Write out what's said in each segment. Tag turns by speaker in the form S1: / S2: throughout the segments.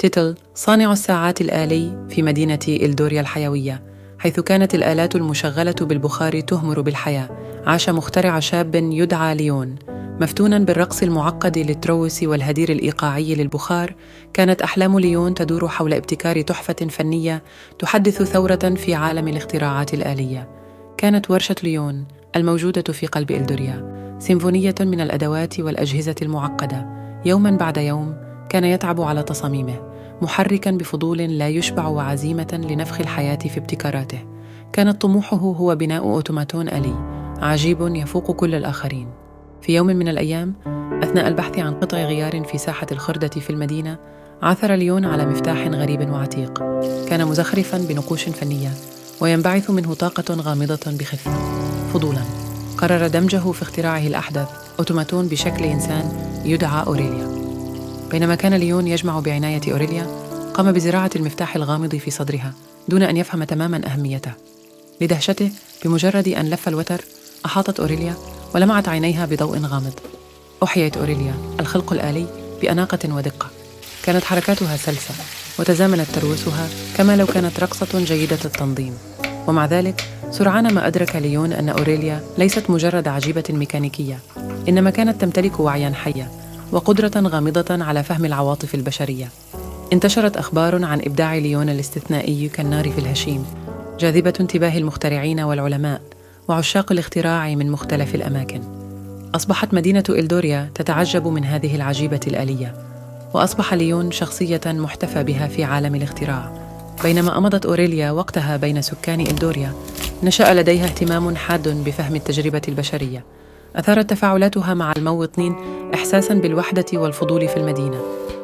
S1: تيتل صانع الساعات الآلي في مدينة إلدوريا الحيوية، حيث كانت الآلات المشغلة بالبخار تهمر بالحياة. عاش مخترع شاب يدعى ليون مفتوناً بالرقص المعقد للتروس والهدير الإيقاعي للبخار. كانت أحلام ليون تدور حول ابتكار تحفة فنية تحدث ثورة في عالم الاختراعات الآلية. كانت ورشة ليون الموجودة في قلب إلدوريا سيمفونية من الأدوات والأجهزة المعقدة. يوماً بعد يوم كان يتعب على تصاميمه، محركاً بفضول لا يشبع وعزيمة لنفخ الحياة في ابتكاراته. كانت طموحه هو بناء أوتوماتون آلي عجيب يفوق كل الآخرين. في يوم من الأيام، أثناء البحث عن قطع غيار في ساحة الخردة في المدينة، عثر ليون على مفتاح غريب وعتيق. كان مزخرفاً بنقوش فنية وينبعث منه طاقة غامضة بخفة. فضولاً قرر دمجه في اختراعه الأحدث، أوتوماتون بشكل إنسان يدعى أوريليا. بينما كان ليون يجمع بعناية أوريليا، قام بزراعة المفتاح الغامض في صدرها دون أن يفهم تماماً أهميته. لدهشته، بمجرد أن لف الوتر أحاطت أوريليا ولمعت عينيها بضوء غامض. أحيت أوريليا الخلق الآلي بأناقة ودقة. كانت حركاتها سلسة وتزامنت تروسها كما لو كانت رقصة جيدة التنظيم. ومع ذلك، سرعان ما أدرك ليون أن أوريليا ليست مجرد عجيبة ميكانيكية، إنما كانت تمتلك وعياً حياً وقدرة غامضة على فهم العواطف البشرية. انتشرت أخبار عن إبداع ليون الاستثنائي كالنار في الهشيم، جاذبة انتباه المخترعين والعلماء وعشاق الاختراع من مختلف الأماكن. أصبحت مدينة إلدوريا تتعجب من هذه العجيبة الآلية، وأصبح ليون شخصية محتفى بها في عالم الاختراع. بينما أمضت أوريليا وقتها بين سكان إلدوريا، نشأ لديها اهتمام حاد بفهم التجربة البشرية. أثارت تفاعلاتها مع الموطنين إحساساً بالوحدة والفضول في المدينة،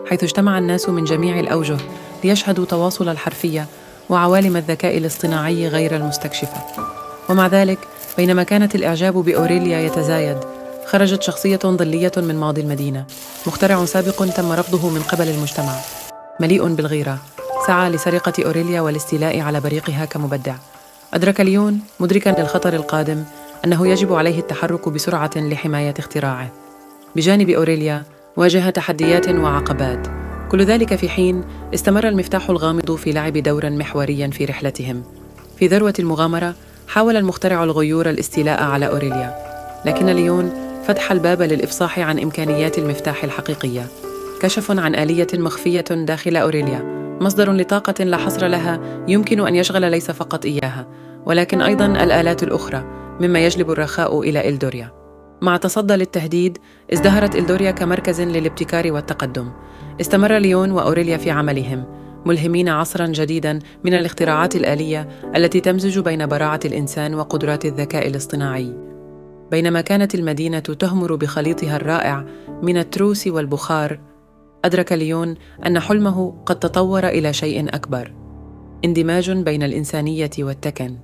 S1: حيث اجتمع الناس من جميع الأوجه ليشهدوا تواصل الحرفية وعوالم الذكاء الاصطناعي غير المستكشفة. ومع ذلك، بينما كانت الإعجاب بأوريليا يتزايد، خرجت شخصية ظلية من ماضي المدينة، مخترع سابق تم رفضه من قبل المجتمع. مليء بالغيرة، سعى لسرقة أوريليا والاستيلاء على بريقها كمبدع. أدرك ليون مدركاً للخطر القادم أنه يجب عليه التحرك بسرعة لحماية اختراعه. بجانب أوريليا، واجه تحديات وعقبات، كل ذلك في حين استمر المفتاح الغامض في لعب دورا محوريا في رحلتهم. في ذروة المغامرة، حاول المخترع الغيور الاستيلاء على أوريليا، لكن ليون فتح الباب للإفصاح عن إمكانيات المفتاح الحقيقية. كشف عن آلية مخفية داخل أوريليا، مصدر لطاقة لا حصر لها يمكن أن يشغل ليس فقط إياها، ولكن أيضاً الآلات الأخرى، مما يجلب الرخاء إلى إلدوريا. مع تصدى للتهديد، ازدهرت إلدوريا كمركز للابتكار والتقدم. استمر ليون وأوريليا في عملهم، ملهمين عصراً جديداً من الاختراعات الآلية التي تمزج بين براعة الإنسان وقدرات الذكاء الاصطناعي. بينما كانت المدينة تهمر بخليطها الرائع من التروس والبخار، أدرك ليون أن حلمه قد تطور إلى شيء أكبر: اندماج بين الإنسانية والتكن.